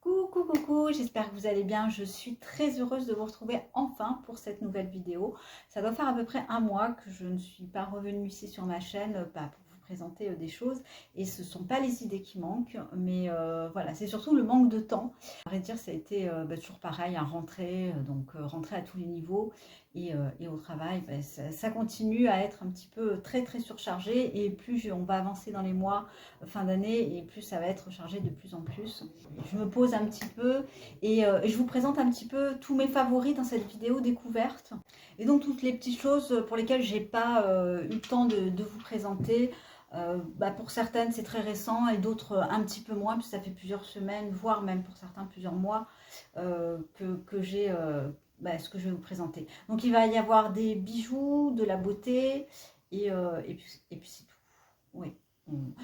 Coucou, j'espère que vous allez bien. Je suis très heureuse de vous retrouver enfin pour cette nouvelle vidéo. Ça doit faire à peu près un mois que je ne suis pas revenue ici sur ma chaîne pour vous présenter des choses. Et ce ne sont pas les idées qui manquent, mais voilà, c'est surtout le manque de temps. À vrai dire, ça a été toujours pareil, à rentrer, rentrer à tous les niveaux. Et au travail, ça continue à être un petit peu très surchargé. Et plus on va avancer dans les mois, fin d'année, et plus ça va être chargé de plus en plus. Je me pose un petit peu et je vous présente un petit peu tous mes favoris dans cette vidéo découverte. Et donc toutes les petites choses pour lesquelles j'ai pas eu le temps de vous présenter. Pour certaines c'est très récent et d'autres un petit peu moins, puisque ça fait plusieurs semaines, voire même pour certains plusieurs mois que j'ai ce que je vais vous présenter. Donc il va y avoir des bijoux, de la beauté et puis c'est tout. Oui.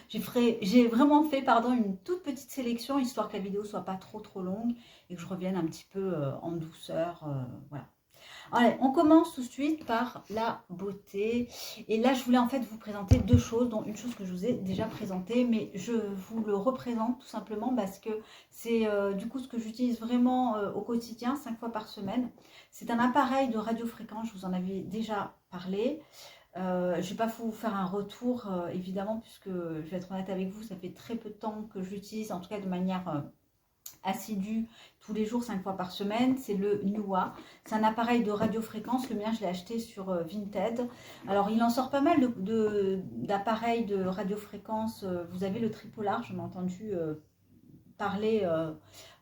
J'ai vraiment fait une toute petite sélection, histoire que la vidéo soit pas trop longue et que je revienne un petit peu en douceur. Voilà. Allez, on commence tout de suite par la beauté. Et là, je voulais en fait vous présenter deux choses, dont une chose que je vous ai déjà présentée, mais je vous le représente tout simplement parce que c'est du coup ce que j'utilise vraiment au quotidien, 5 fois par semaine. C'est un appareil de radiofréquence, je vous en avais déjà parlé. Je ne vais pas vous faire un retour, évidemment, puisque je vais être honnête avec vous, ça fait très peu de temps que je l'utilise, en tout cas de manière assidue, tous les jours, 5 fois par semaine. C'est le Newa. C'est un appareil de radiofréquence. Le mien, je l'ai acheté sur Vinted. Alors, il en sort pas mal d'appareils de radiofréquence. Vous avez le Tripolar, j'en ai entendu parler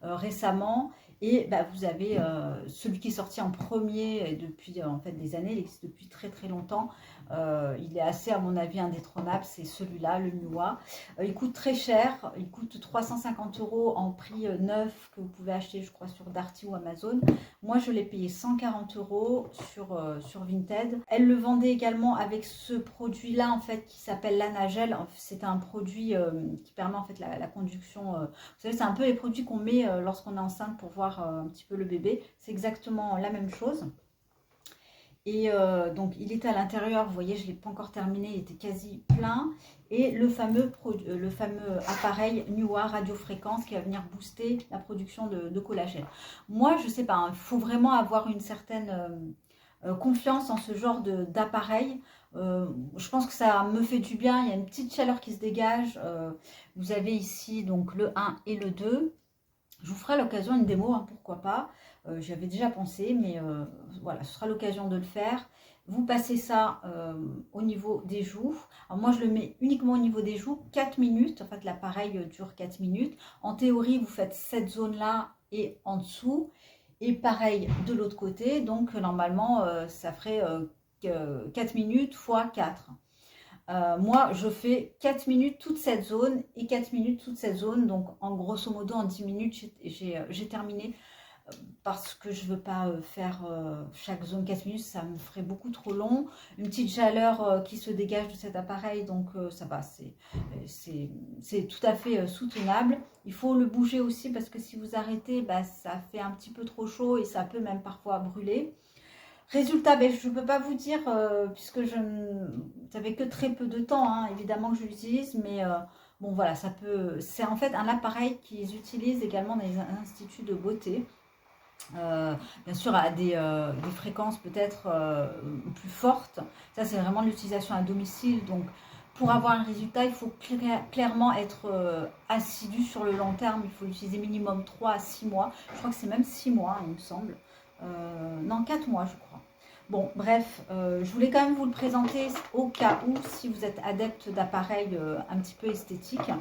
récemment. Et vous avez celui qui est sorti en premier depuis en fait des années, il existe depuis très longtemps. Il est assez, à mon avis, indétrônable, c'est celui-là, le Newa. Il coûte très cher, il coûte 350 € en prix neuf que vous pouvez acheter, je crois, sur Darty ou Amazon. Moi, je l'ai payé 140 € sur Vinted. Elle le vendait également avec ce produit-là, en fait, qui s'appelle l'Anagel. C'est un produit qui permet en fait la conduction. Vous savez, c'est un peu les produits qu'on met lorsqu'on est enceinte pour voir un petit peu le bébé. C'est exactement la même chose. Et donc, il était à l'intérieur, vous voyez, je ne l'ai pas encore terminé, il était quasi plein. Et le fameux appareil Newa radiofréquence qui va venir booster la production de collagène. Moi, je ne sais pas, il faut vraiment avoir une certaine confiance en ce genre d'appareil. Je pense que ça me fait du bien, il y a une petite chaleur qui se dégage. Vous avez ici donc le 1 et le 2. Je vous ferai à l'occasion une démo, hein, pourquoi pas. J'y avais déjà pensé, mais voilà, ce sera l'occasion de le faire. Vous passez ça au niveau des joues. Alors moi, je le mets uniquement au niveau des joues, 4 minutes. En fait, l'appareil dure 4 minutes. En théorie, vous faites cette zone-là et en dessous. Et pareil de l'autre côté. Donc, normalement, ça ferait 4 minutes fois 4. Moi, je fais 4 minutes toute cette zone et 4 minutes toute cette zone. Donc, en grosso modo, en 10 minutes, j'ai terminé parce que je ne veux pas faire chaque zone 4 minutes. Ça me ferait beaucoup trop long. Une petite chaleur qui se dégage de cet appareil, donc ça va. C'est tout à fait soutenable. Il faut le bouger aussi parce que si vous arrêtez, ça fait un petit peu trop chaud et ça peut même parfois brûler. Résultat, je ne peux pas vous dire, puisque je n'avais que très peu de temps, hein, évidemment que je l'utilise, mais bon voilà, c'est en fait un appareil qu'ils utilisent également dans les instituts de beauté. Bien sûr à des fréquences peut-être plus fortes. Ça, c'est vraiment l'utilisation à domicile. Donc, pour avoir un résultat, il faut clairement être assidu sur le long terme. Il faut l'utiliser minimum 3 à 6 mois. Je crois que c'est même 6 mois, il me semble. Non, 4 mois, je crois. Bon, bref, je voulais quand même vous le présenter au cas où, si vous êtes adepte d'appareils un petit peu esthétiques.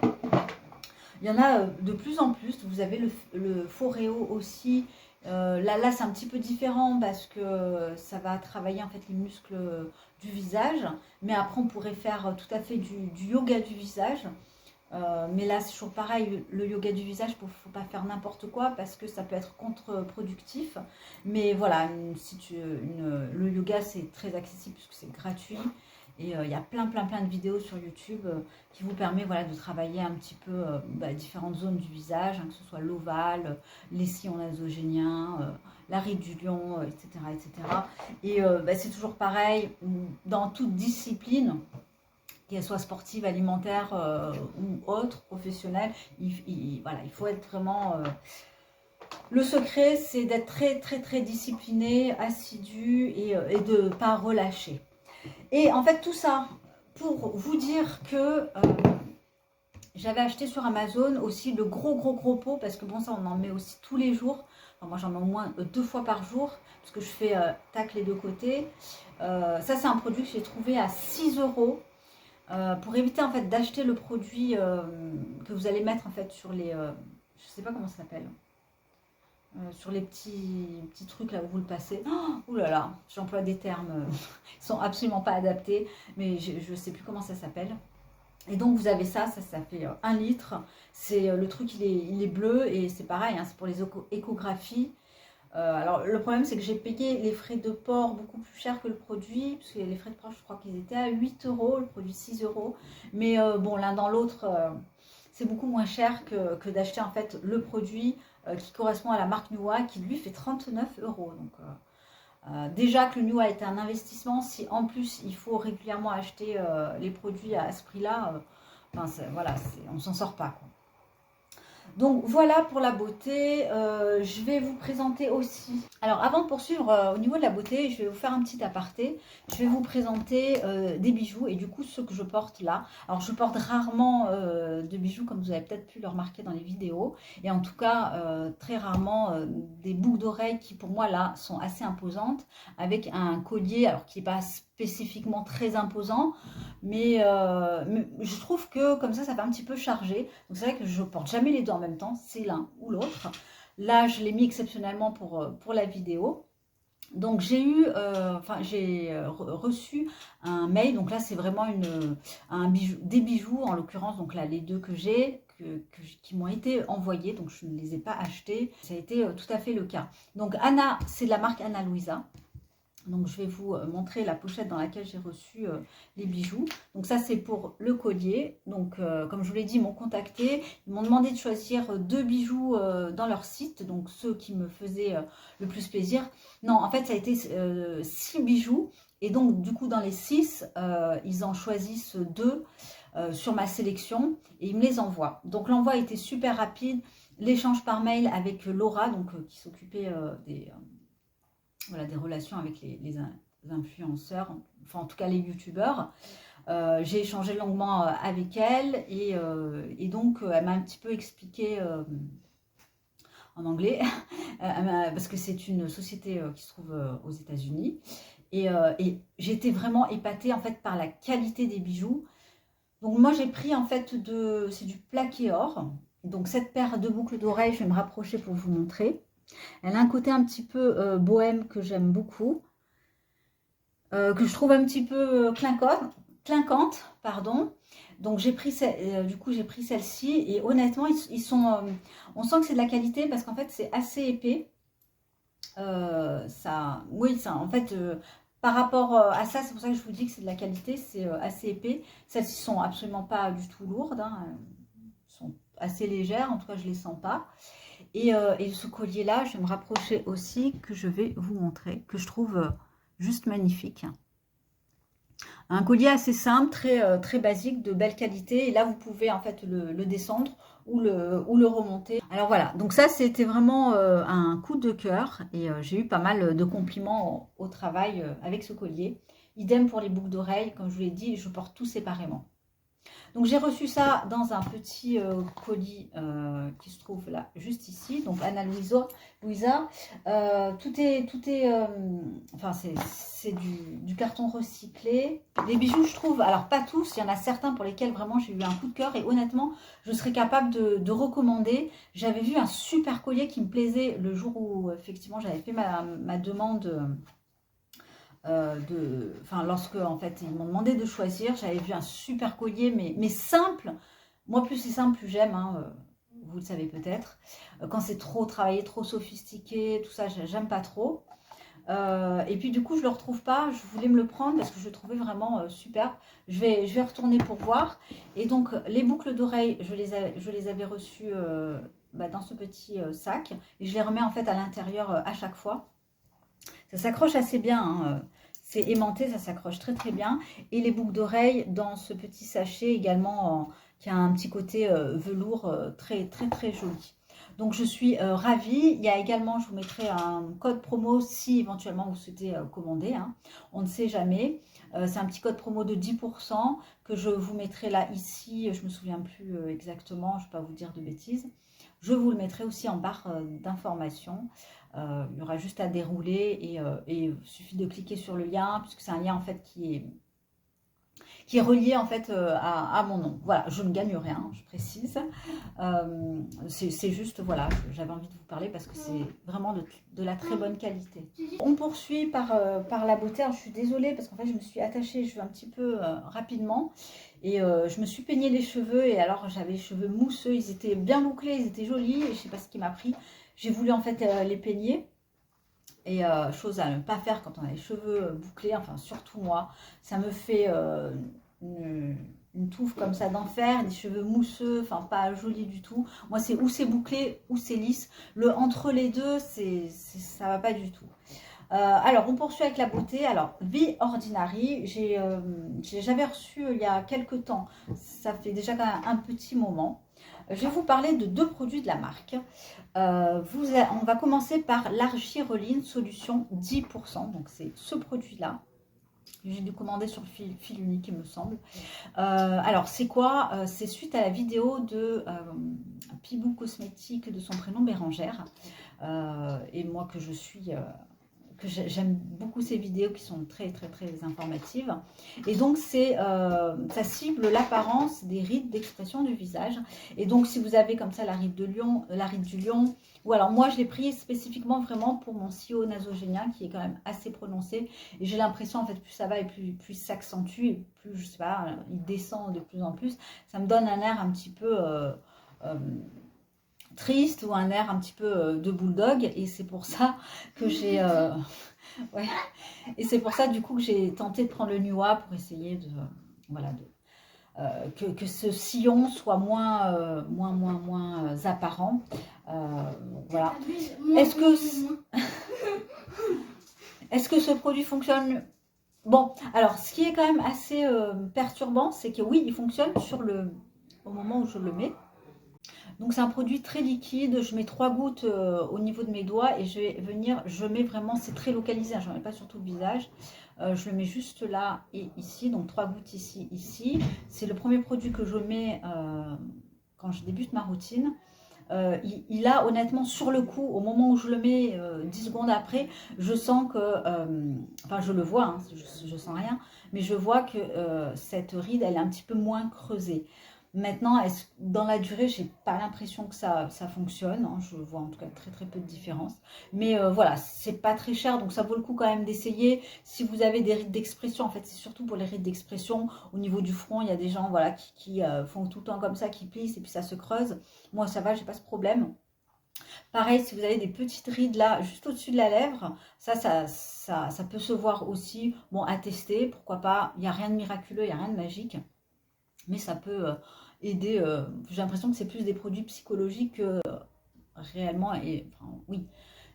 Il y en a de plus en plus. Vous avez le Foreo aussi. Là c'est un petit peu différent parce que ça va travailler en fait les muscles du visage. Mais après, on pourrait faire tout à fait du yoga du visage. Mais là, c'est toujours pareil, le yoga du visage, il ne faut pas faire n'importe quoi parce que ça peut être contre-productif. Mais voilà, le yoga, c'est très accessible puisque c'est gratuit. Et il y a plein de vidéos sur YouTube qui vous permet voilà, de travailler un petit peu différentes zones du visage, hein, que ce soit l'ovale, les sillons nasogéniens, la ride du lion, etc. etc. Et c'est toujours pareil, dans toute discipline, qu'elle soit sportive, alimentaire ou autre, professionnelle. Voilà, il faut être vraiment... le secret, c'est d'être très discipliné, assidu et de ne pas relâcher. Et en fait, tout ça pour vous dire que j'avais acheté sur Amazon aussi le gros pot, parce que bon, ça, on en met aussi tous les jours. Enfin, moi, j'en mets au moins 2 fois par jour, parce que je fais tac les deux côtés. Ça, c'est un produit que j'ai trouvé à 6 €. Pour éviter en fait d'acheter le produit que vous allez mettre en fait sur les... je sais pas comment ça s'appelle. Sur les petits trucs là où vous le passez. Oh, ouh là là, j'emploie des termes, ils sont absolument pas adaptés, mais je ne sais plus comment ça s'appelle. Et donc vous avez ça fait 1 litre. C'est le truc, il est bleu et c'est pareil, hein, c'est pour les échographies. Alors le problème c'est que j'ai payé les frais de port beaucoup plus cher que le produit, parce que les frais de port je crois qu'ils étaient à 8 €, le produit 6 €. Mais bon, l'un dans l'autre, c'est beaucoup moins cher que d'acheter en fait le produit qui correspond à la marque Nua, qui lui fait 39 €. Donc déjà que le Nua est un investissement, si en plus il faut régulièrement acheter les produits à ce prix-là, enfin, voilà, on s'en sort pas, quoi. Donc voilà pour la beauté. Je vais vous présenter aussi... Alors avant de poursuivre au niveau de la beauté, je vais vous faire un petit aparté. Je vais vous présenter des bijoux et du coup ceux que je porte là. Alors je porte rarement de bijoux comme vous avez peut-être pu le remarquer dans les vidéos. Et en tout cas très rarement des boucles d'oreilles qui pour moi là sont assez imposantes. Avec un collier alors qui n'est pas spécifiquement très imposant. Mais je trouve que comme ça fait un petit peu chargé. Donc c'est vrai que je porte jamais les deux en même temps, c'est l'un ou l'autre. Là, je l'ai mis exceptionnellement pour la vidéo. Donc j'ai eu, reçu un mail. Donc là, c'est vraiment des bijoux, en l'occurrence. Donc là, les deux que j'ai, qui m'ont été envoyés. Donc je ne les ai pas achetés. Ça a été tout à fait le cas. Donc Anna, c'est de la marque Ana Luisa. Donc je vais vous montrer la pochette dans laquelle j'ai reçu les bijoux. Donc ça c'est pour le collier. Donc comme je vous l'ai dit, ils m'ont contacté. Ils m'ont demandé de choisir 2 bijoux dans leur site. Donc ceux qui me faisaient le plus plaisir. Non, en fait ça a été 6 bijoux. Et donc du coup dans les 6, ils en choisissent 2 sur ma sélection. Et ils me les envoient. Donc l'envoi a été super rapide. L'échange par mail avec Laura, donc qui s'occupait des relations avec les influenceurs, enfin en tout cas les youtubeurs. J'ai échangé longuement avec elle et donc elle m'a un petit peu expliqué en anglais parce que c'est une société qui se trouve aux États-Unis et j'étais vraiment épatée en fait par la qualité des bijoux. Donc moi j'ai pris en fait c'est du plaqué or. Donc cette paire de boucles d'oreilles, je vais me rapprocher pour vous montrer. Elle a un côté un petit peu bohème que j'aime beaucoup, que je trouve un petit peu clinquante, pardon. Donc j'ai pris celle-ci et honnêtement ils sont, on sent que c'est de la qualité parce qu'en fait c'est assez épais. En fait par rapport à ça, c'est pour ça que je vous dis que c'est de la qualité, c'est assez épais. Celles-ci sont absolument pas du tout lourdes, hein. Elles sont assez légères, en tout cas je les sens pas. Et ce collier-là, je vais me rapprocher aussi, que je vais vous montrer, que je trouve juste magnifique. Un collier assez simple, très basique, de belle qualité. Et là, vous pouvez en fait le descendre ou le remonter. Alors voilà, donc ça, c'était vraiment un coup de cœur. Et j'ai eu pas mal de compliments au travail avec ce collier. Idem pour les boucles d'oreilles, comme je vous l'ai dit, je porte tout séparément. Donc j'ai reçu ça dans un petit colis qui se trouve là, juste ici. Donc Ana Luisa, tout est enfin c'est du carton recyclé. Les bijoux, je trouve, alors pas tous, il y en a certains pour lesquels vraiment j'ai eu un coup de cœur et honnêtement, je serais capable de recommander. J'avais vu un super collier qui me plaisait le jour où effectivement j'avais fait ma demande. Lorsque en fait ils m'ont demandé de choisir, j'avais vu un super collier mais simple. Moi plus c'est simple plus j'aime, hein, vous le savez peut-être. Quand c'est trop travaillé, trop sophistiqué, tout ça j'aime pas trop. Et puis du coup je le retrouve pas, je voulais me le prendre parce que je le trouvais vraiment super. Je vais retourner pour voir. Et donc les boucles d'oreilles, je les avais reçues dans ce petit sac et je les remets en fait à l'intérieur à chaque fois. Ça s'accroche assez bien, hein. c'est aimanté, ça s'accroche très très bien. Et les boucles d'oreilles dans ce petit sachet également qui a un petit côté velours très très très joli. Donc je suis ravie. Il y a également, je vous mettrai un code promo si éventuellement vous souhaitez commander. Hein. On ne sait jamais. C'est un petit code promo de 10% que je vous mettrai là ici. Je ne me souviens plus exactement, je ne vais pas vous dire de bêtises. Je vous le mettrai aussi en barre d'informations. Il y aura juste à dérouler et il suffit de cliquer sur le lien puisque c'est un lien en fait qui est relié en fait à mon nom. Voilà, je ne gagne rien, je précise. C'est juste, voilà, j'avais envie de vous parler parce que c'est vraiment de la très bonne qualité. On poursuit par la beauté. Alors, je suis désolée parce qu'en fait, je me suis attachée les cheveux un petit peu rapidement. Et je me suis peigné les cheveux. Et alors, j'avais les cheveux mousseux. Ils étaient bien bouclés, ils étaient jolis. Et je ne sais pas ce qui m'a pris. J'ai voulu en fait les peigner. Et chose à ne pas faire quand on a les cheveux bouclés, enfin surtout moi, ça me fait une touffe comme ça d'enfer, des cheveux mousseux, enfin pas joli du tout. Moi c'est ou c'est bouclé ou c'est lisse. Le entre les deux, ça va pas du tout. Alors on poursuit avec la beauté. Alors Be Ordinary, j'avais reçu il y a quelques temps, ça fait déjà quand même un petit moment. Je vais vous parler de 2 produits de la marque. On va commencer par l'Argireline Solution 10%. Donc, c'est ce produit-là. J'ai dû commander sur fil unique, il me semble. Alors, c'est quoi? C'est suite à la vidéo de Pibou Cosmétique, de son prénom Bérangère. Et moi, que je suis... que j'aime beaucoup ces vidéos qui sont très très très informatives. Et donc ça cible l'apparence des rides d'expression du visage. Et donc si vous avez comme ça la ride du lion, ou alors moi je l'ai pris spécifiquement vraiment pour mon sillon nasogénien qui est quand même assez prononcé. Et j'ai l'impression en fait plus ça va et plus ça s'accentue, et plus je sais pas, il descend de plus en plus. Ça me donne un air un petit peu... triste ou un air un petit peu de bulldog, et c'est pour ça que j'ai ouais, et c'est pour ça du coup que j'ai tenté de prendre le Nua pour essayer de voilà que ce sillon soit moins apparent. Voilà. Est-ce que ce produit fonctionne? Bon, alors ce qui est quand même assez perturbant, c'est que oui, il fonctionne au moment où je le mets. Donc c'est un produit très liquide, je mets 3 gouttes au niveau de mes doigts et je mets vraiment, c'est très localisé, hein, je ne mets pas sur tout le visage, je le mets juste là et ici, donc 3 gouttes ici, ici. C'est le premier produit que je mets quand je débute ma routine. Il a honnêtement sur le coup, au moment où je le mets 10 secondes après, je sens que, enfin je le vois, hein, je sens rien, mais je vois que cette ride elle est un petit peu moins creusée. Maintenant, dans la durée, j'ai pas l'impression que ça fonctionne. Hein. Je vois en tout cas très très peu de différence. Mais voilà, c'est pas très cher, donc ça vaut le coup quand même d'essayer. Si vous avez des rides d'expression, en fait, c'est surtout pour les rides d'expression. Au niveau du front, il y a des gens voilà, qui font tout le temps comme ça, qui plissent et puis ça se creuse. Moi, ça va, j'ai pas ce problème. Pareil, si vous avez des petites rides là, juste au-dessus de la lèvre, ça peut se voir aussi. Bon, à tester, pourquoi pas. Il n'y a rien de miraculeux, il n'y a rien de magique. Mais ça peut aider. J'ai l'impression que c'est plus des produits psychologiques que réellement. Et enfin, oui,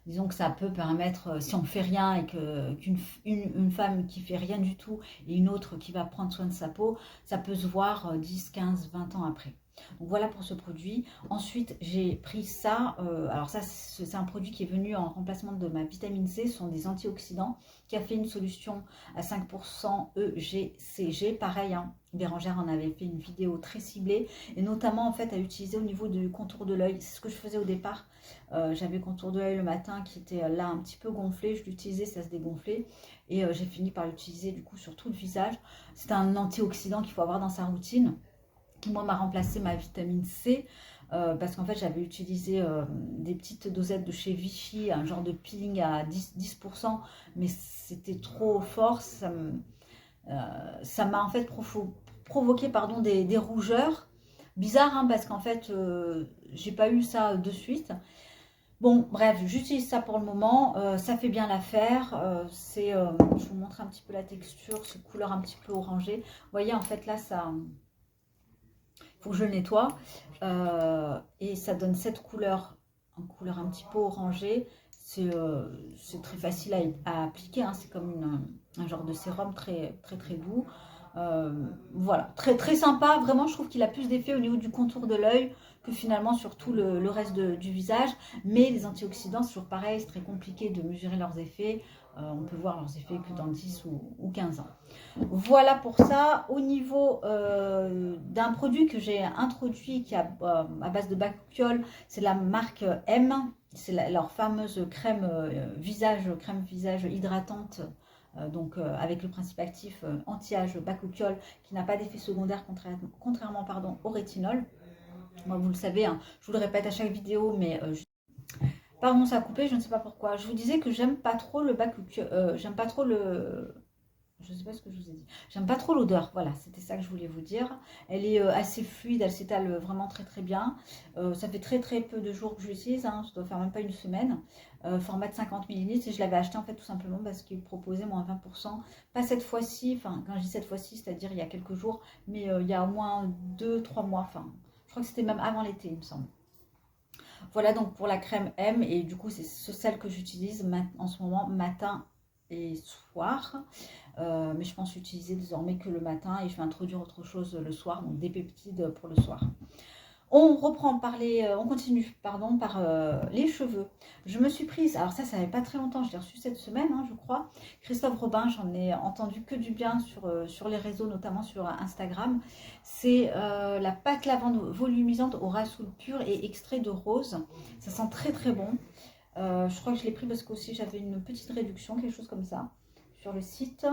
disons que ça peut permettre, si on ne fait rien et qu'une femme qui fait rien du tout et une autre qui va prendre soin de sa peau, ça peut se voir 10, 15, 20 ans après. Donc voilà pour ce produit. Ensuite, j'ai pris ça. Alors ça, c'est un produit qui est venu en remplacement de ma vitamine C. Ce sont des antioxydants. Caféine solution à 5% EGCG. Pareil, hein, Bérangère en avait fait une vidéo très ciblée. Et notamment, en fait, à utiliser au niveau du contour de l'œil. C'est ce que je faisais au départ. J'avais le contour de l'œil le matin qui était là un petit peu gonflé. Je l'utilisais, ça se dégonflait. Et j'ai fini par l'utiliser du coup sur tout le visage. C'est un antioxydant qu'il faut avoir dans sa routine, qui moi m'a remplacé ma vitamine C parce qu'en fait j'avais utilisé des petites dosettes de chez Vichy, un genre de peeling à 10%, mais c'était trop fort, ça m'a en fait provoqué pardon, des rougeurs. Bizarre hein, parce qu'en fait j'ai pas eu ça de suite. Bon bref, j'utilise ça pour le moment, ça fait bien l'affaire, je vous montre un petit peu la texture, c'est couleur un petit peu orangée. Vous voyez en fait là ça... Il faut que je le nettoie et ça donne cette couleur, en couleur un petit peu orangée. C'est très facile à appliquer, hein. C'est comme un genre de sérum très doux. Voilà, très sympa. Vraiment, je trouve qu'il a plus d'effet au niveau du contour de l'œil que finalement sur tout le reste du visage. Mais les antioxydants, c'est toujours pareil, c'est très compliqué de mesurer leurs effets. On peut voir leurs effets que dans 10 ou 15 ans. Voilà pour ça. Au niveau d'un produit que j'ai introduit qui est à base de bakuchiol, c'est la marque M. C'est leur fameuse crème visage hydratante. Donc avec le principe actif anti-âge bakuchiol qui n'a pas d'effet secondaire contrairement au rétinol. Moi, vous le savez, hein, je vous le répète à chaque vidéo, mais pardon, ça a coupé, je ne sais pas pourquoi. Je vous disais que j'aime pas trop le bakuchiol, j'aime pas trop le... Je ne sais pas ce que je vous ai dit. J'aime pas trop l'odeur, voilà, c'était ça que je voulais vous dire. Elle est assez fluide, elle s'étale vraiment très bien. Ça fait très peu de jours que je l'utilise, hein, ça doit faire même pas une semaine. Format de 50 ml, et je l'avais acheté en fait tout simplement parce qu'il proposait moins 20%. Pas cette fois-ci, enfin quand je dis cette fois-ci, c'est-à-dire il y a quelques jours, mais il y a au moins 2-3 mois, enfin je crois que c'était même avant l'été il me semble. Voilà donc pour la crème M, et du coup c'est celle que j'utilise en ce moment matin et soir. Mais je pense utiliser désormais que le matin, et je vais introduire autre chose le soir, donc des peptides pour le soir. On continue par les cheveux. Je me suis prise, alors ça fait pas très longtemps, je l'ai reçu cette semaine, hein, je crois. Christophe Robin, j'en ai entendu que du bien sur les réseaux, notamment sur Instagram. C'est la pâte lavande volumisante au rassoul pur et extrait de rose. Ça sent très bon. Je crois que je l'ai pris parce qu'aussi j'avais une petite réduction, quelque chose comme ça, sur le site.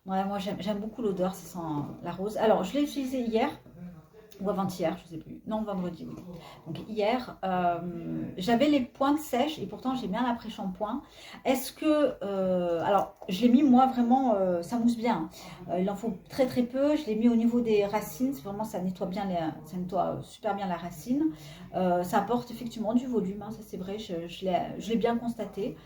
Ouais, moi j'aime beaucoup l'odeur, ça sent la rose. Alors je l'ai utilisé hier ou avant-hier, je sais plus. Non, vendredi, oui. Donc hier, j'avais les pointes sèches et pourtant j'ai bien l'après-shampoing. Est-ce que... alors, je l'ai mis moi vraiment, ça mousse bien. Il en faut très peu. Je l'ai mis au niveau des racines. Vraiment, ça nettoie super bien la racine. Ça apporte effectivement du volume, hein, ça c'est vrai, je l'ai bien constaté.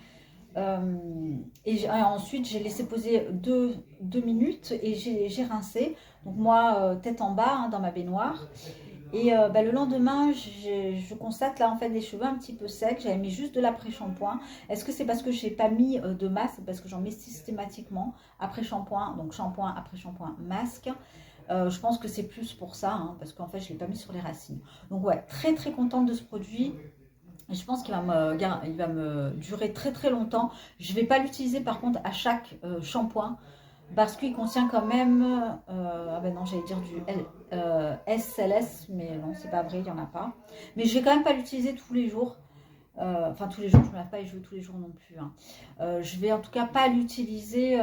Et ensuite j'ai laissé poser 2 minutes et j'ai rincé, donc moi tête en bas, hein, dans ma baignoire. Et le lendemain je constate là en fait des cheveux un petit peu secs. J'avais mis juste de l'après-shampoing. Est-ce que c'est parce que j'ai pas mis de masque? Parce que j'en mets systématiquement après shampoing, donc shampoing après shampoing masque. Je pense que c'est plus pour ça, hein, parce qu'en fait je l'ai pas mis sur les racines. Donc ouais, très contente de ce produit. Je pense qu'il va me durer très longtemps. Je ne vais pas l'utiliser par contre à chaque shampoing parce qu'il contient quand même, ah ben non, j'allais dire du SLS, mais non, c'est pas vrai, il n'y en a pas. Mais je vais quand même pas l'utiliser tous les jours. Enfin, tous les jours, je ne me lave pas les cheveux tous les jours non plus, hein. Je vais en tout cas pas l'utiliser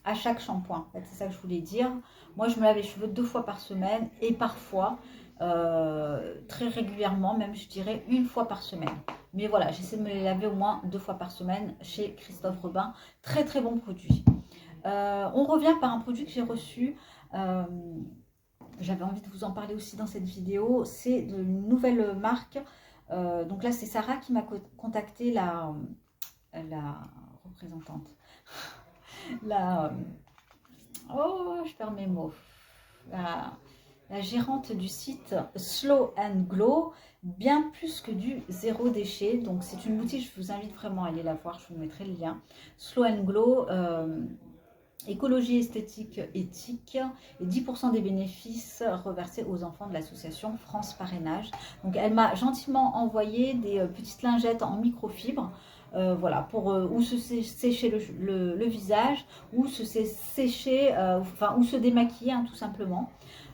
à chaque shampoing. En fait, c'est ça que je voulais dire. Moi, je me lave les cheveux 2 fois par semaine et parfois... très régulièrement, même je dirais 1 fois par semaine. Mais voilà, j'essaie de me les laver au moins 2 fois par semaine chez Christophe Robin. Très bon produit. On revient par un produit que j'ai reçu. J'avais envie de vous en parler aussi dans cette vidéo. C'est une nouvelle marque. Donc là, c'est Sarah qui m'a contacté, la représentante. Oh, je perds mes mots. La gérante du site Slow and Glow, bien plus que du zéro déchet. Donc c'est une boutique, je vous invite vraiment à aller la voir, je vous mettrai le lien. Slow and Glow, écologie esthétique éthique, et 10% des bénéfices reversés aux enfants de l'association France Parrainage. Donc elle m'a gentiment envoyé des petites lingettes en microfibre. Voilà, pour ou se sécher le visage, ou se sécher, enfin, ou se démaquiller, hein, tout simplement.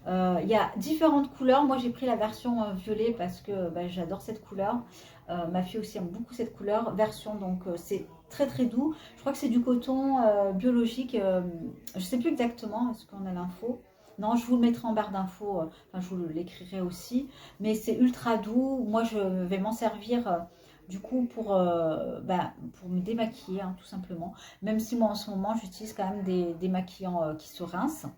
Il y a différentes couleurs. Moi, j'ai pris la version violet parce que j'adore cette couleur. Ma fille aussi aime beaucoup cette couleur. Version, donc, c'est très doux. Je crois que c'est du coton biologique. Je ne sais plus exactement. Est-ce qu'on a l'info? Non, je vous le mettrai en barre d'infos. Enfin, je vous l'écrirai aussi. Mais c'est ultra doux. Moi, je vais m'en servir... du coup, pour me démaquiller, hein, tout simplement. Même si moi, en ce moment, j'utilise quand même des démaquillants qui se rincent.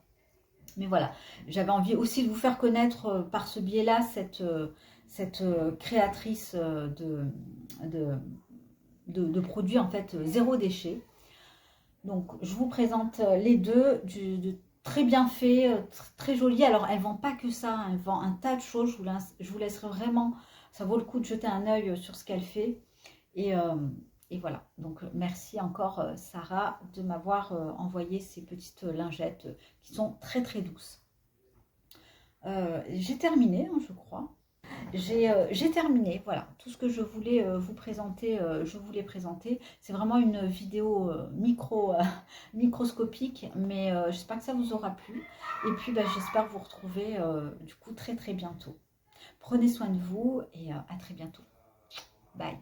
Mais voilà, j'avais envie aussi de vous faire connaître par ce biais-là cette créatrice de produits, en fait, zéro déchet. Donc, je vous présente les deux, très bien fait, très joli. Alors, elle ne vend pas que ça, hein, elle vend un tas de choses. Je vous laisserai vraiment, ça vaut le coup de jeter un œil sur ce qu'elle fait. Et voilà, donc merci encore Sarah de m'avoir envoyé ces petites lingettes qui sont très très douces. J'ai terminé, hein, je crois. J'ai terminé, voilà, tout ce que je voulais vous présenter, je vous l'ai présenté. C'est vraiment une vidéo microscopique, mais j'espère que ça vous aura plu. Et puis bah, j'espère vous retrouver du coup très très bientôt. Prenez soin de vous et à très bientôt. Bye.